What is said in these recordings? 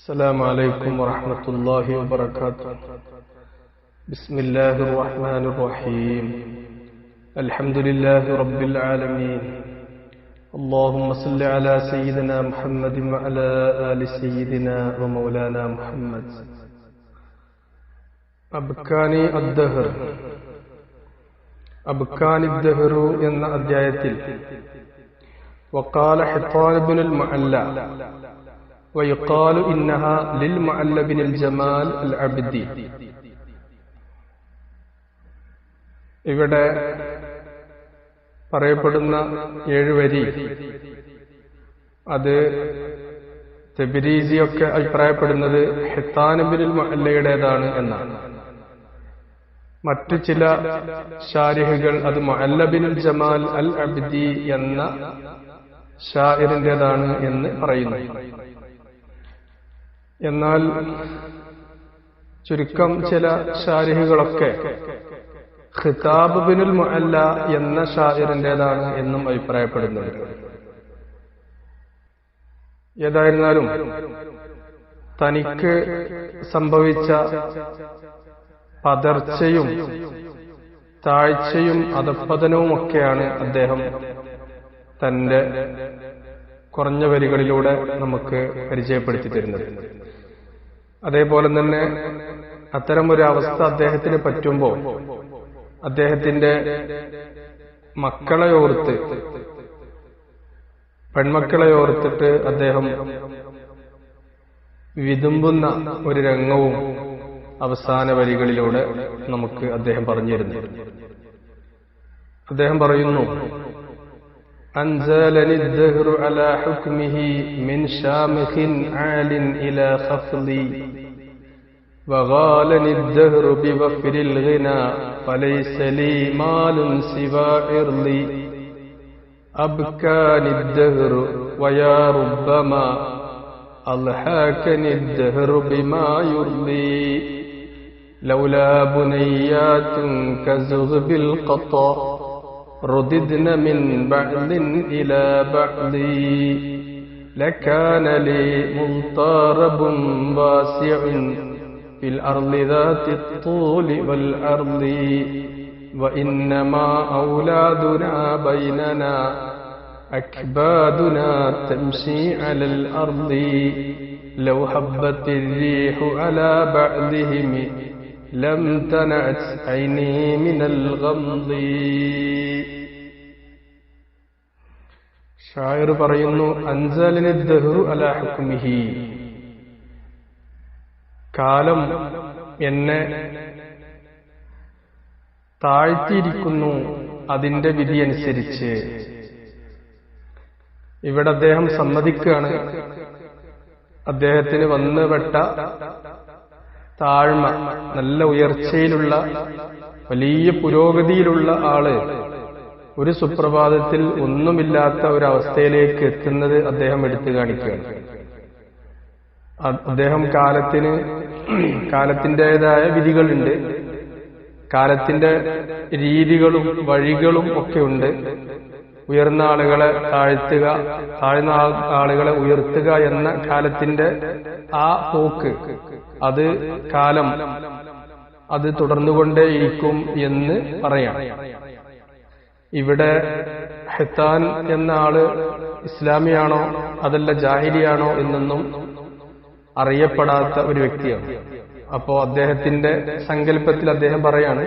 السلام عليكم ورحمة الله وبركاته. بسم الله الرحمن الرحيم. الحمد لله رب العالمين. اللهم صل على سيدنا محمد وعلى آل سيدنا ومولانا محمد. അബ്കാനി അദ്ദഹർ. അബ്കാനി അദ്ദഹറു എന്ന അധ്യായത്തിൽ വഖാല ഹിത്താൻ ഇബ്നുൽ മുഅല്ല വയുഖാലു ഇന്നഹാ ലിൽ മുഅല്ല ബിനുൽ ജമാൽ അൽ അബ്ദി. ഇവിടെ പറയപ്പെടുന്ന 7 വരി അത് തബ്രീസിയൊക്കെ അഭിപ്രായപ്പെടുന്നത് ഹിത്താൻ ഇബ്നുൽ മുഅല്ലയുടേതാണ് എന്നാണ്. മറ്റു ചില ശാരിഹുകൾ അത് മുഅല്ല ബിനുൽ ജമാൽ അൽ അബ്ദി എന്ന ഷാഇറിന്റേതാണ് എന്ന് പറയുന്നു. എന്നാൽ ചുരുക്കം ചില ശാരിഹുകളൊക്കെ ഖിതാബ് ബിനുൽ മുഅല്ല എന്ന ഷാഇറിന്റേതാണ് എന്നും അഭിപ്രായപ്പെടുന്നുണ്ട്. ഏതായിരുന്നാലും തനിക്ക് സംഭവിച്ച പതർച്ചയും താഴ്ചയും അധപ്പതനവുമൊക്കെയാണ് അദ്ദേഹം തന്റെ കുറഞ്ഞ വരികളിലൂടെ നമുക്ക് പരിചയപ്പെടുത്തി തരുന്നത്. അതേപോലെ തന്നെ അത്തരമൊരു അവസ്ഥ അദ്ദേഹത്തിന് പറ്റുമ്പോൾ അദ്ദേഹത്തിന്റെ മക്കളെ ഓർത്ത്, പെൺമക്കളെ ഓർത്തിട്ട് അദ്ദേഹം വിതുമ്പുന്ന ഒരു രംഗവും അവസാന വരികളിലൂടെ നമുക്ക് അദ്ദേഹം പറഞ്ഞിരുന്നു. അദ്ദേഹം പറയുന്നു, أنزلني الدهر على حكمه من شامخ عال إلى خفضي وغالني الدهر بوفر الغنى فليس لي مال سوى عرضي أبكاني الدهر ويا ربما أضحكني الدهر بما يرضي لولا بنيات كزغب القطا رددن من بعض إلى بعض لكان لي مضطرب واسع في الأرض ذات الطول والعرض وإنما أولادنا بيننا أكبادنا تمشي على الأرض لو هبت الريح على بعضهم لم تنعت عيني من الغمض. ഷായിർ പറയുന്നു, അൻസലനി ദഹ്റു അലാ ഹുക്മിഹി, കാലം എന്നെ താഴ്ത്തിയിരിക്കുന്നു അതിന്റെ വിധി അനുസരിച്ച്. ഇവിടെ അദ്ദേഹം സമ്മതിക്കുകയാണ് അദ്ദേഹത്തിന് വന്നുപെട്ട താഴ്മ, നല്ല ഉയർച്ചയിലുള്ള വലിയ പുരോഗതിയിലുള്ള ആള് ഒരു സുപ്രഭാതത്തിൽ ഒന്നുമില്ലാത്ത ഒരവസ്ഥയിലേക്ക് എത്തുന്നത് അദ്ദേഹം എടുത്തു കാണിക്കുകയാണ്. അദ്ദേഹം കാലത്തിൻ്റെതായ വിധികളുണ്ട്, കാലത്തിന്റെ രീതികളും വഴികളും ഒക്കെ ഉണ്ട്. ഉയർന്ന ആളുകളെ താഴ്ത്തുക, താഴ്ന്ന ആളുകളെ ഉയർത്തുക എന്ന കാലത്തിന്റെ ആ പോക്ക്, അത് കാലം അത് തുടർന്നുകൊണ്ടേയിരിക്കും എന്ന് പറയാം. ഇവിടെ ഹിത്താൻ എന്ന ആള് ഇസ്ലാമിയാണോ അതല്ല ജാഹിലിയാണോ എന്നൊന്നും അറിയപ്പെടാത്ത ഒരു വ്യക്തിയാണ്. അപ്പോ അദ്ദേഹത്തിന്റെ സങ്കല്പത്തിൽ അദ്ദേഹം പറയാണ്,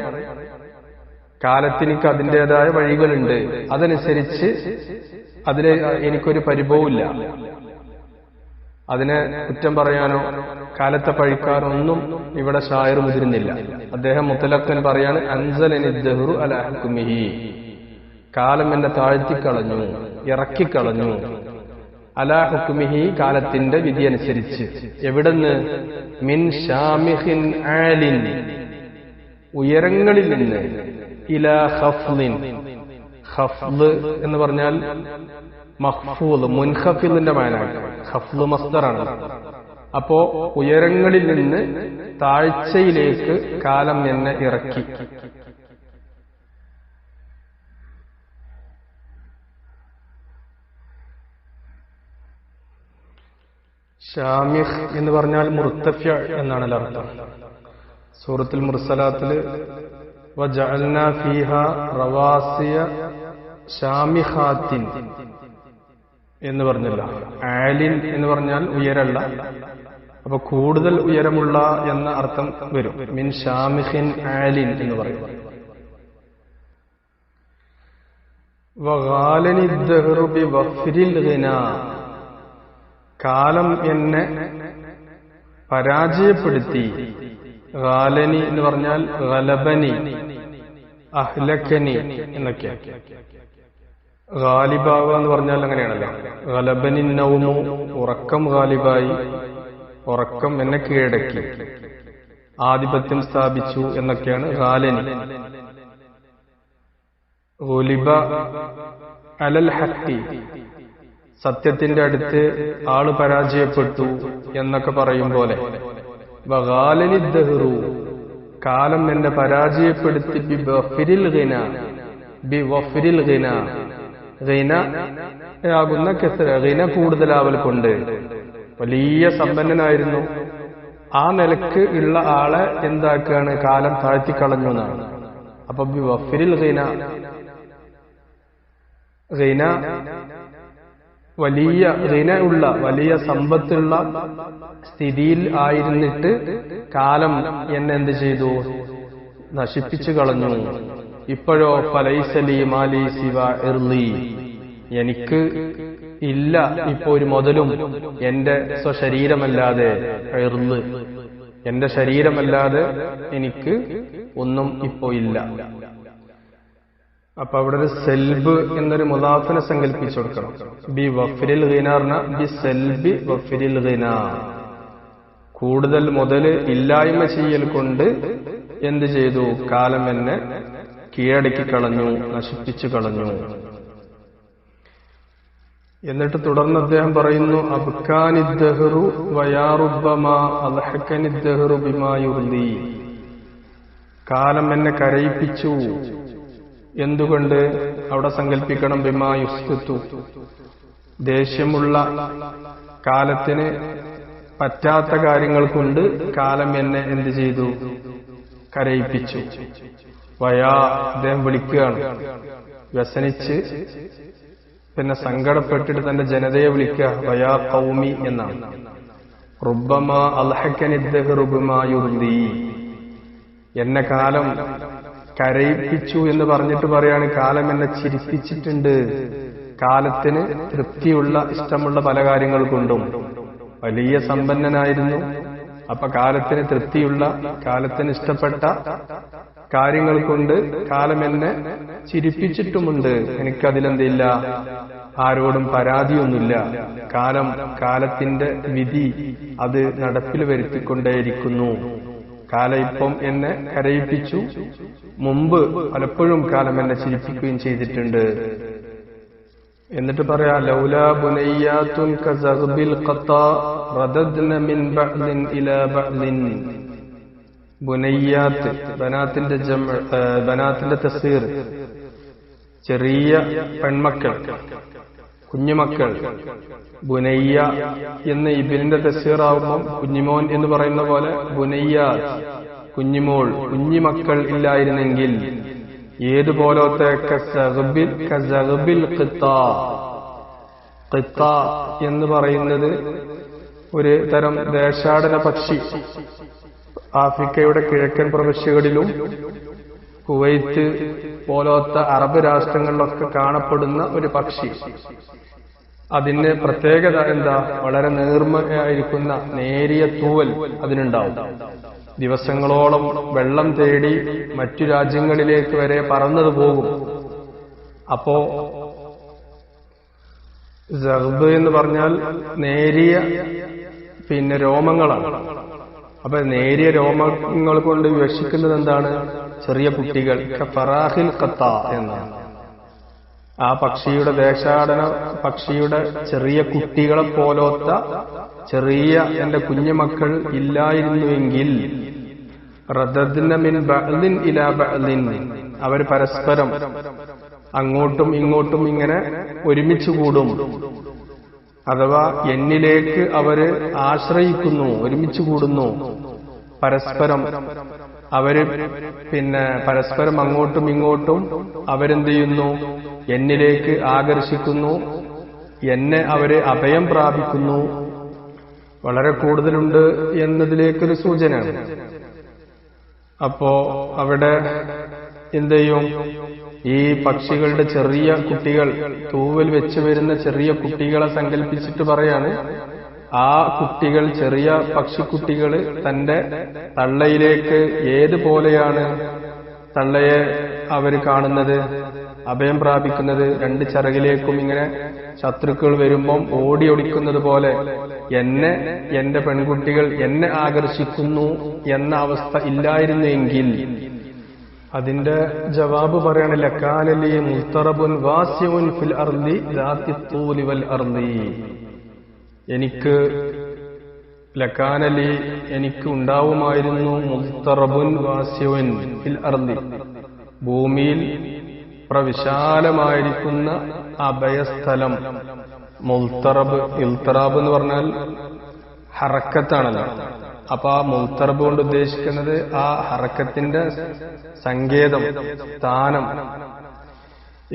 കാലത്തിനിക്ക് അതിൻ്റെതായ വഴികളുണ്ട്, അതനുസരിച്ച് അതിലെ എനിക്കൊരു പരിഭവമില്ല, അതിനെ കുറ്റം പറയാനോ കാലത്തെ പഴിക്കാനോ ഒന്നും ഇവിടെ ഷായിർ മുതിരുന്നില്ല. അദ്ദേഹം മുത്തലക്കൻ പറയാണ്, അൻസലനി ദഹ്റു അലാ ഹുക്മിഹി, കാലം എന്നെ താഴ്ത്തിക്കളഞ്ഞു, ഇറക്കിക്കളഞ്ഞു, അലാ ഹുക്മിഹി, കാലത്തിന്റെ വിധി അനുസരിച്ച്. എവിടുന്ന്? മിൻ ഷാമിഖിൻ ആലിൻ, ഉയരങ്ങളിൽ നിന്ന്, ഇലാ ഖഫ്ലിൻ, ഖഫ്ല് എന്ന് പറഞ്ഞാൽ മഖ്ഫൂദ്, മുൻഖഫിദിന്റെ മാനാണ്. ഖഫ്ല് മസ്ദറാണ്. അപ്പോ ഉയരങ്ങളിൽ നിന്ന് താഴ്ചയിലേക്ക് കാലം എന്നെ ഇറക്കി. ഷാമിഖ് എന്ന് പറഞ്ഞാൽ മുർത്തഫ്യ എന്നാണ് അർത്ഥം. സൂറത്തുൽ മുർസലാത്തിൽ വജഅൽനാ ഫീഹാ റവാസിയ ഷാമിഖാത്തിൻ എന്ന് പറഞ്ഞില്ല. ആലിൻ എന്ന് പറഞ്ഞാൽ ഉയരല്ല, അപ്പൊ കൂടുതൽ ഉയരമുള്ള എന്ന അർത്ഥം വരും. മിൻ ഷാമിഖിൻ ആലിൻ എന്ന് പറയും. വഗാലനി ദഹ്റു ബിവഫ്രിൽ ഗിനാ, കാലം എന്നെ പരാജയപ്പെടുത്തി. ഗാലനി എന്ന് പറഞ്ഞാൽ ഗലബനി, അഹ്ലക്കനി എന്നൊക്കെ. ഗാലിബാവ എന്ന് പറഞ്ഞാൽ അങ്ങനെയാണല്ലോ. ഗലബനി നൗമു, ഉറക്കം ഗാലിബായി, ഉറക്കം എന്നെ കീഴടക്കി, ആധിപത്യം സ്ഥാപിച്ചു എന്നൊക്കെയാണ് ഗാലനി. ഗുലിബ അലൽ ഹഖി, സത്യത്തിന്റെ അടുത്ത് ആള് പരാജയപ്പെട്ടു എന്നൊക്കെ പറയും പോലെ. വഗാലനി ദഹ്റു, കാലം എന്നെ പരാജയപ്പെടുത്തി. ബിവഫ്രിൽ ഗിന, ബിവഫ്രിൽ ഗിന, ഗിന ആകുന്ന കെസറ, ഗിന കൂടുതലാവൽ കൊണ്ട്. വലിയ സമ്പന്നനായിരുന്നു, ആ നിലക്ക് ഉള്ള ആളെ എന്താക്കാണ്, കാലം താഴ്ത്തിക്കളഞ്ഞു എന്നാണ്. അപ്പൊ ബിവഫ്രിൽ ഗിന, ഗിന വലിയ ഗിന ഉള്ള, വലിയ സമ്പത്തുള്ള സ്ഥിതിയിൽ ആയിരുന്നിട്ട് കാലം എന്നെ എന്ത് ചെയ്തു, നശിപ്പിച്ചു കളഞ്ഞു. ഇപ്പോഴോ ഫലൈസലി മാലി സിവ ഇർലി, എനിക്ക് ഇല്ല ഇപ്പോ ഒരു മുതലും എന്റെ സ്വശരീരമല്ലാതെ, ഇർല് എന്റെ ശരീരമല്ലാതെ എനിക്ക് ഒന്നും ഇപ്പോ ഇല്ല. അപ്പൊ അവിടെ ഒരു സെൽബ് എന്നൊരു മുദാഫിനെ സങ്കല്പിച്ചു കൊടുക്കണം. ബി വഫ്രിൽ ഗിന, ബി സെൽബി വഫ്രിൽ ഗിന, കൂടുതൽ മുതല് ഇല്ലായ്മ ചെയ്യൽ കൊണ്ട് എന്ത് ചെയ്തു, കാലം എന്നെ കീഴടക്കി കളഞ്ഞു, നശിപ്പിച്ചു കളഞ്ഞു. എന്നിട്ട് തുടർന്ന് അദ്ദേഹം പറയുന്നു, അബ്കാനിദ്ദഹ്റു വയാറുബ്ബമാ അദ്ഹകനിദ്ദഹ്റു ബിമാ യുർദി, കാലം എന്നെ കരയിപ്പിച്ചു. എന്തുകൊണ്ട്? അവിടെ സങ്കല്പിക്കണം ബിമാ യുസ്ഖിതു, ദേഷ്യമുള്ള, കാലത്തിന് പറ്റാത്ത കാര്യങ്ങൾ കൊണ്ട് കാലം എന്നെ എന്ത് ചെയ്തു, കരയിപ്പിച്ചു. വയാ, അദ്ദേഹം വിളിക്കുകയാണ്, വ്യസനിച്ച് പിന്നെ സങ്കടപ്പെട്ടിട്ട് തന്റെ ജനതയെ വിളിക്കുക, വയാ ഖൗമി എന്നാണ്. റുബ്ബമാ അൽഹകനിദ്ദഹ്റു ബിമാ യുർദി, എന്നെ കാലം കരയിപ്പിച്ചു എന്ന് പറഞ്ഞിട്ട് പറയാണ്, കാലം എന്നെ ചിരിപ്പിച്ചിട്ടുണ്ട്. കാലത്തിന് തൃപ്തിയുള്ള, ഇഷ്ടമുള്ള പല കാര്യങ്ങൾ കൊണ്ടും. വലിയ സമ്പന്നനായിരുന്നു, അപ്പൊ കാലത്തിന് തൃപ്തിയുള്ള, കാലത്തിന് ഇഷ്ടപ്പെട്ട കാര്യങ്ങൾ കൊണ്ട് കാലം എന്നെ ചിരിപ്പിച്ചിട്ടുമുണ്ട്. എനിക്കതിലെന്തില്ല, ആരോടും പരാതിയൊന്നുമില്ല. കാലത്തിന്റെ വിധി അത് നടപ്പിൽ വരുത്തിക്കൊണ്ടേയിരിക്കുന്നു. കാലം ഇപ്പം എന്നെ കരയിപ്പിച്ചു, മുമ്പ് പലപ്പോഴും കാലം എന്നെ ചിരിപ്പിക്കുകയും ചെയ്തിട്ടുണ്ട്. എന്നിട്ട് പറയാ, ലൗലാ ബുനയ്യാത്തുൻ കസഗ്ബിൽ ഖത്താ റദദ്ന മിൻ ബഅ്ലിൻ ഇലാ ബഅ്ലിൻ. ബുനയ്യാത്ത്, ബനാത്തിന്റെ തസ്ഗീർ, ചെറിയ പെൺമക്കൾ, കുഞ്ഞുമക്കൾ. ബുനയ്യ എന്ന് ഇബിന്റെ തസ്ഗീറാവുമ്പം കുഞ്ഞിമോൻ എന്ന് പറയുന്ന പോലെ ബുനയ്യാത്ത്, കുഞ്ഞിമോൾ, കുഞ്ഞിമക്കൾ ഇല്ലായിരുന്നെങ്കിൽ ഏതുപോലത്തെ കസഗ്ബിൽ ഖിത്താ. ഖിത്താ എന്ന് പറയുന്നത് ഒരു തരം ദേശാടന പക്ഷി. ആഫ്രിക്കയുടെ കിഴക്കൻ പ്രവിശ്യകളിലും കുവൈത്ത് പോലത്തെ അറബ് രാഷ്ട്രങ്ങളിലൊക്കെ കാണപ്പെടുന്ന ഒരു പക്ഷി. അതിന് പ്രത്യേകത എന്താ? വളരെ നേർമയായിരിക്കുന്ന നേരിയ തൂവൽ അതിനുണ്ടാവും. ദിവസങ്ങളോളം വെള്ളം തേടി മറ്റു രാജ്യങ്ങളിലേക്ക് വരെ പറന്നത് പോകും. അപ്പോ സഗ്ബ് എന്ന് പറഞ്ഞാൽ നേരിയ രോമങ്ങളാണ്. അപ്പൊ നേരിയ രോമങ്ങൾ കൊണ്ട് വിവക്ഷിക്കുന്നത് എന്താണ്? ചെറിയ കുട്ടികൾ. ഫറാഹിൽ ഖത്താ എന്നാണ്. ആ പക്ഷിയുടെ ദേശാടന പക്ഷിയുടെ ചെറിയ കുട്ടികളെ പോലത്തെ ചെറിയ എന്റെ കുഞ്ഞുമക്കൾ ഇല്ലായിരുന്നുവെങ്കിൽ റദദ്ന മിൻ ബഅ്ലിൻ ഇലാ ബഅ്ലിൻ, അവർ പരസ്പരം അങ്ങോട്ടും ഇങ്ങോട്ടും ഇങ്ങനെ ഒരുമിച്ച് കൂടും. അഥവാ എന്നിലേക്ക് അവര് ആശ്രയിക്കുന്നു, ഒരുമിച്ച് കൂടുന്നു, പരസ്പരം അവര് പരസ്പരം അങ്ങോട്ടും ഇങ്ങോട്ടും അവരെന്ത് ചെയ്യുന്നു, എന്നിലേക്ക് ആകർഷിക്കുന്നു, എന്നെ അവര് അഭയം പ്രാപിക്കുന്നു, വളരെ കൂടുതലുണ്ട് എന്നതിലേക്കൊരു സൂചനയാണ്. അപ്പോ അവിടെ എന്ത് ചെയ്യും, ഈ പക്ഷികളുടെ ചെറിയ കുട്ടികൾ, തൂവൽ വെച്ച് വരുന്ന ചെറിയ കുട്ടികളെ സങ്കല്പിച്ചിട്ട് പറയാണ്, ആ കുട്ടികൾ, ചെറിയ പക്ഷിക്കുട്ടികള് തന്റെ തള്ളയിലേക്ക് ഏതുപോലെയാണ് തള്ളയെ അവര് കാണുന്നത്, അഭയം പ്രാപിക്കുന്നത്, രണ്ട് ചിറകിലേക്കും ഇങ്ങനെ ശത്രുക്കൾ വരുമ്പം ഓടിയൊടിക്കുന്നത് പോലെ എന്നെ, എന്റെ പെൺകുട്ടികൾ എന്നെ ആകർഷിക്കുന്നു എന്ന അവസ്ഥ ഇല്ലായിരുന്നെങ്കിൽ അതിന്റെ ജവാബ് പറയാണ്, ലക്കാനലി മുസ്തറബുൻ വാസിഉൻ ഫിൽ അർളി ദാത്തി തൂലി വൽ അർളി. എനിക്ക് ലക്കാനലി, എനിക്ക് ഉണ്ടാവുമായിരുന്നു, മുസ്തറബുൻ വാസിഉൻ ഫിൽ അർളി, ഭൂമിയിൽ പ്രവിശാലമായിരിക്കുന്ന അഭയസ്ഥലം. മുൽത്തറബ്, ഇൽത്തറാബ് എന്ന് പറഞ്ഞാൽ ഹറക്കത്താണല്ലോ. അപ്പൊ ആ മുൽത്തറബ് കൊണ്ട് ഉദ്ദേശിക്കുന്നത് ആ ഹറക്കത്തിന്റെ സങ്കേതം, സ്ഥാനം.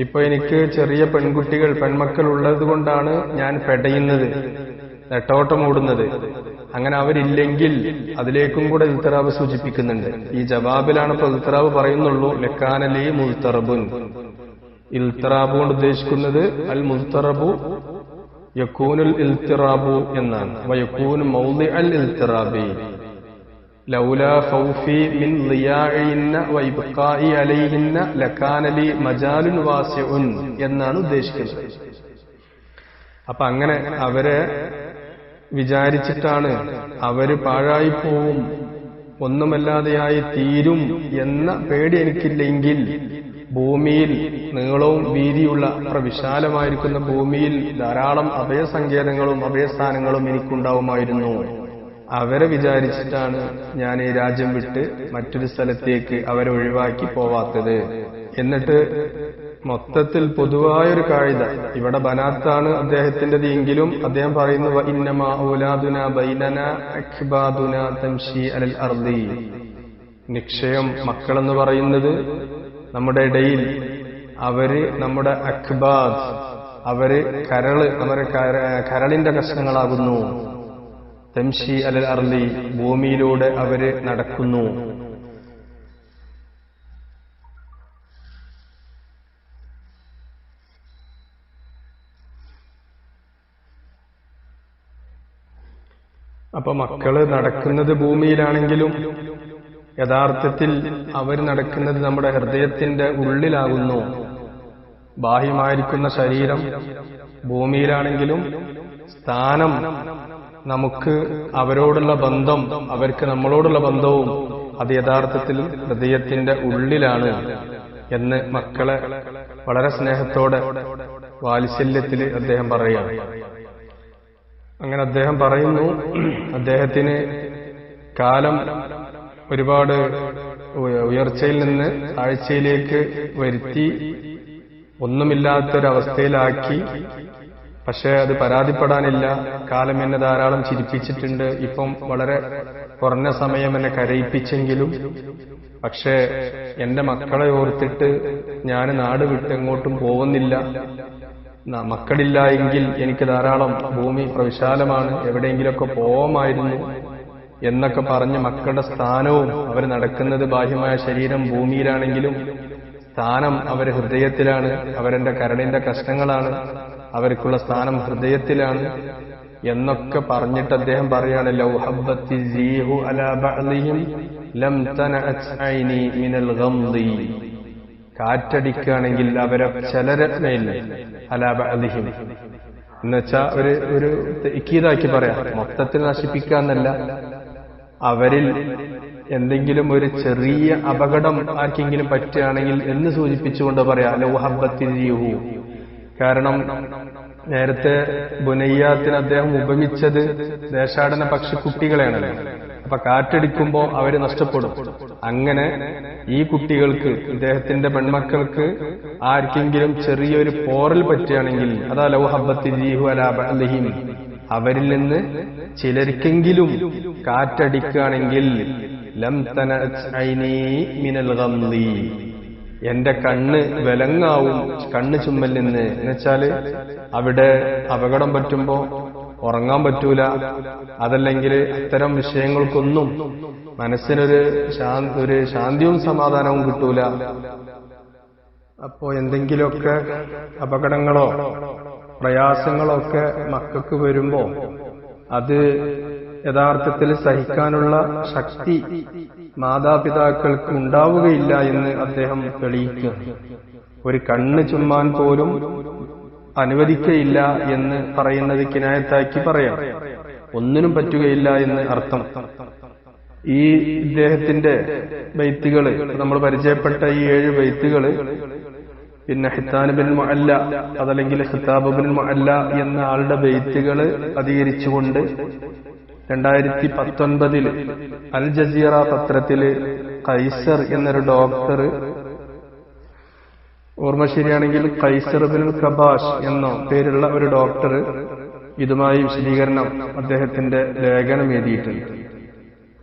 ഇപ്പൊ എനിക്ക് ചെറിയ പെൺകുട്ടികൾ, പെൺമക്കൾ ഉള്ളത് കൊണ്ടാണ് ഞാൻ പെടയുന്നത്, നെട്ടോട്ടമോടുന്നത്. അങ്ങനെ അവരില്ലെങ്കിൽ അതിലേക്കും കൂടെ ഇൽത്തറാബ് സൂചിപ്പിക്കുന്നുണ്ട്. ഈ ജവാബിലാണ് ഇപ്പൊ ഇൽത്തറാബ് പറയുന്നുള്ളൂ, ലക്കാനലി മുൽത്തറബുൻ. ഇൽത്തറാബ് കൊണ്ട് ഉദ്ദേശിക്കുന്നത് അൽ മുൽത്തറബു യകൂനുൽ ഇൽത്തിറാബു എന്നാണ്. വയകൂനു മൗദിഅൽ ഇൽത്തിറാബി ലൗലാ ഖൗഫി മിൻ ളിയാഇന്ന വഇബ്ഖാഇ അലൈഹിന്ന ലകാനലി മജാലുൻ വാസിഉൻ എന്നാണ് ഉദ്ദേശിക്കുന്നത്. അപ്പൊ അങ്ങനെ അവരെ വിചാരിച്ചിട്ടാണ്, അവര് പാഴായിപ്പോവും, ഒന്നുമല്ലാതെയായി തീരും എന്ന പേടി എനിക്കില്ലെങ്കിൽ ഭൂമിയിൽ, നീളവും വീതിയുള്ള വിശാലമായിരിക്കുന്ന ഭൂമിയിൽ ധാരാളം അഭയസങ്കേതങ്ങളും അഭയസ്ഥാനങ്ങളും എനിക്കുണ്ടാവുമായിരുന്നു. അവരെ വിചാരിച്ചിട്ടാണ് ഞാൻ ഈ രാജ്യം വിട്ട് മറ്റൊരു സ്ഥലത്തേക്ക് അവരെ ഒഴിവാക്കി പോവാത്തത്. എന്നിട്ട് മൊത്തത്തിൽ പൊതുവായൊരു കാഴ്ച, ഇവിടെ ബനാത്താണ് അദ്ദേഹത്തിൻ്റെത് എങ്കിലും അദ്ദേഹം പറയുന്നു, ഇന്നമാ ഔലാദുന ബൈനന അഖ്ബാദുന തംശി അലൽ അർളി. നിശ്ചയം മക്കളെന്ന് പറയുന്നത് നമ്മുടെ ഇടയിൽ അവര് നമ്മുടെ അഖ്ബാദ്, അവര് കരള്, നമ്മുടെ കരളിന്റെ കഷ്ണങ്ങളാകുന്നു. തംശി അലൽ അർളി, ഭൂമിയിലൂടെ അവര് നടക്കുന്നു. അപ്പൊ മക്കള് നടക്കുന്നത് ഭൂമിയിലാണെങ്കിലും യഥാർത്ഥത്തിൽ അവർ നടക്കുന്നത് നമ്മുടെ ഹൃദയത്തിന്റെ ഉള്ളിലാകുന്നു. ബാഹ്യമായിരിക്കുന്ന ശരീരം ഭൂമിയിലാണെങ്കിലും സ്ഥാനം, നമുക്ക് അവരോടുള്ള ബന്ധം, അവർക്ക് നമ്മളോടുള്ള ബന്ധവും അത് യഥാർത്ഥത്തിൽ ഹൃദയത്തിന്റെ ഉള്ളിലാണ് എന്ന് മക്കളെ വളരെ സ്നേഹത്തോടെ വാത്സല്യത്തിൽ അദ്ദേഹം പറയുകയാണ്. അങ്ങനെ അദ്ദേഹം പറയുന്നു, അദ്ദേഹത്തിന് കാലം ഒരുപാട് ഉയർച്ചയിൽ നിന്ന് താഴ്ചയിലേക്ക് വരുത്തി, ഒന്നുമില്ലാത്തൊരവസ്ഥയിലാക്കി. പക്ഷെ അത് പരാതിപ്പെടാനില്ല. കാലം എന്നെ ധാരാളം ചിരിപ്പിച്ചിട്ടുണ്ട്, ഇപ്പം വളരെ കുറഞ്ഞ സമയം എന്നെ കരയിപ്പിച്ചെങ്കിലും പക്ഷേ എന്റെ മക്കളെ ഓർത്തിട്ട് ഞാൻ നാട് വിട്ട് എങ്ങോട്ടും പോകുന്നില്ല. മക്കളില്ല എങ്കിൽ എനിക്ക് ധാരാളം ഭൂമി പ്രവിശാലമാണ്, എവിടെയെങ്കിലുമൊക്കെ പോവാമായിരുന്നു എന്നൊക്കെ പറഞ്ഞ് മക്കളുടെ സ്ഥാനവും, അവർ നടക്കുന്നത് ബാഹ്യമായ ശരീരം ഭൂമിയിലാണെങ്കിലും സ്ഥാനം അവർ ഹൃദയത്തിലാണ്, അവരെന്റെ കരളിന്റെ കഷ്ണങ്ങളാണ്, അവർക്കുള്ള സ്ഥാനം ഹൃദയത്തിലാണ് എന്നൊക്കെ പറഞ്ഞിട്ട് അദ്ദേഹം പറയാണ്, ലൗ ഹബ്ബത്തി സീഹു അലാ ബഅദിഹിം ലം തനഅത് ഐനി മിനൽ ഗംദി. കാറ്റടിക്കുകയാണെങ്കിൽ അവരെ ചിലരെ മേൽ അലാ ബഅദിഹിം എന്നുവെച്ചാ ഒരു ഇക്കീതാക്കി പറയാം, മൊത്തത്തിൽ നശിപ്പിക്കാന്നല്ല, അവരിൽ എന്തെങ്കിലും ഒരു ചെറിയ അപകടം ആർക്കെങ്കിലും പറ്റുകയാണെങ്കിൽ എന്ന് സൂചിപ്പിച്ചുകൊണ്ട് പറയാം ലൗ ഹബ്ബത്തി സീഹു. കാരണം നേരത്തെ ബുനയ്യാത്തിന് അദ്ദേഹം ഉപമിച്ചത് ദേശാടന പക്ഷിക്കുട്ടികളെയാണല്ലോ. അപ്പൊ കാറ്റടിക്കുമ്പോ അവര് നഷ്ടപ്പെടും. അങ്ങനെ ഈ കുട്ടികൾക്ക്, ഇദ്ദേഹത്തിന്റെ പെൺമക്കൾക്ക് ആർക്കെങ്കിലും ചെറിയൊരു പോറൽ പറ്റുകയാണെങ്കിൽ, അതാ ലൗ ഹബ്ബത്തിൽ റീഹു അലാ ബഅദിഹിം, അവരിൽ നിന്ന് ചിലർക്കെങ്കിലും കാറ്റടിക്കുകയാണെങ്കിൽ ലം തനഅത് ഐനി മിനൽ ഗംളി, എന്റെ കണ്ണ് വിലങ്ങാവും കണ്ണ് ചുമ്മൽ നിന്ന്. എന്നുവെച്ചാല് അവിടെ അപകടം പറ്റുമ്പോ ഉറങ്ങാൻ പറ്റൂല, അതല്ലെങ്കിൽ അത്തരം വിഷയങ്ങൾക്കൊന്നും മനസ്സിനൊരു ശാന്തിയും സമാധാനവും കിട്ടൂല. അപ്പോ എന്തെങ്കിലുമൊക്കെ അപകടങ്ങളോ പ്രയാസങ്ങളോ ഒക്കെ മക്കൾക്ക് വരുമ്പോ അത് യഥാർത്ഥത്തിൽ സഹിക്കാനുള്ള ശക്തി മാതാപിതാക്കൾക്ക് ഉണ്ടാവുകയില്ല എന്ന് അദ്ദേഹം തെളിയിക്കുക. ഒരു കണ്ണ് ചുമ്മാൻ പോലും അനുവദിക്കയില്ല എന്ന് പറയുന്നത് കിനായത്താക്കി പറയാം. ഒന്നിനും പറ്റുകയില്ല എന്ന് അർത്ഥം. ഈ ഇദ്ദേഹത്തിന്റെ ബൈത്തുകള്, നമ്മൾ പരിചയപ്പെട്ട ഈ 7 ബൈത്തുകള്, പിന്നെ ഹിത്താൻ ബിൻ മുഅല്ല അതല്ലെങ്കിൽ ഖിതാബ് ബിൻ മുഅല്ല എന്ന ആളുടെ ബൈത്തുകള് അധികരിച്ചുകൊണ്ട് 2019 അൽ ജസീറ പത്രത്തില് കൈസർ എന്നൊരു ഡോക്ടർ, ഓർമ്മ ശരിയാണെങ്കിൽ കൈസർ ബിൻ കബാഷ് എന്നോ പേരുള്ള ഒരു ഡോക്ടർ ഇതുമായി വിശദീകരണം അദ്ദേഹത്തിന്റെ ലേഖനം എഴുതിയിട്ടുണ്ട്.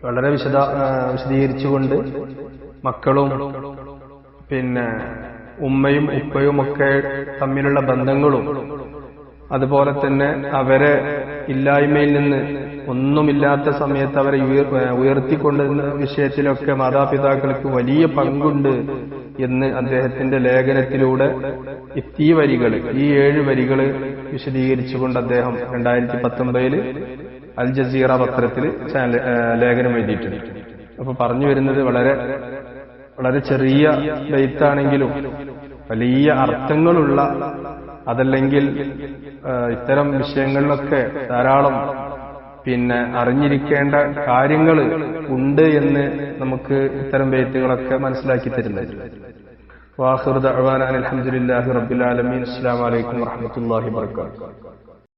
വളരെ വിശദീകരിച്ചുകൊണ്ട് മക്കളും പിന്നെ ഉമ്മയും ഉപ്പയും ഒക്കെ തമ്മിലുള്ള ബന്ധങ്ങളും, അതുപോലെ തന്നെ അവരെ ഇല്ലായ്മയിൽ നിന്ന് ഒന്നുമില്ലാത്ത സമയത്ത് അവരെ ഉയർത്തിക്കൊണ്ടുവരുന്ന വിഷയത്തിലൊക്കെ മാതാപിതാക്കൾക്ക് വലിയ പങ്കുണ്ട് എന്ന് അദ്ദേഹത്തിന്റെ ലേഖനത്തിലൂടെ ഈ വരികൾ, ഈ 7 വരികൾ വിശദീകരിച്ചുകൊണ്ട് അദ്ദേഹം 2019 അൽ ജസീറ പത്രത്തിൽ ലേഖനം എഴുതിയിട്ടുണ്ട്. അപ്പൊ പറഞ്ഞു വരുന്നത് വളരെ വളരെ ചെറിയ ബൈത്താണെങ്കിലും വലിയ അർത്ഥങ്ങളുള്ള, അതല്ലെങ്കിൽ ഇത്തരം വിഷയങ്ങളിലൊക്കെ ധാരാളം പിന്നെ അറിഞ്ഞിരിക്കേണ്ട കാര്യങ്ങൾ ഉണ്ട് എന്ന് നമുക്ക് ഇത്തരം ബൈത്തുകളൊക്കെ മനസ്സിലാക്കി തരുന്നത്. വാഖിറു ദഅ്വാനാ അൽഹംദുലില്ലാഹി റബ്ബിൽ ആലമീൻ. അസ്സലാമു അലൈക്കും വറഹ്മത്തുള്ളാഹി വബറകാതുഹു.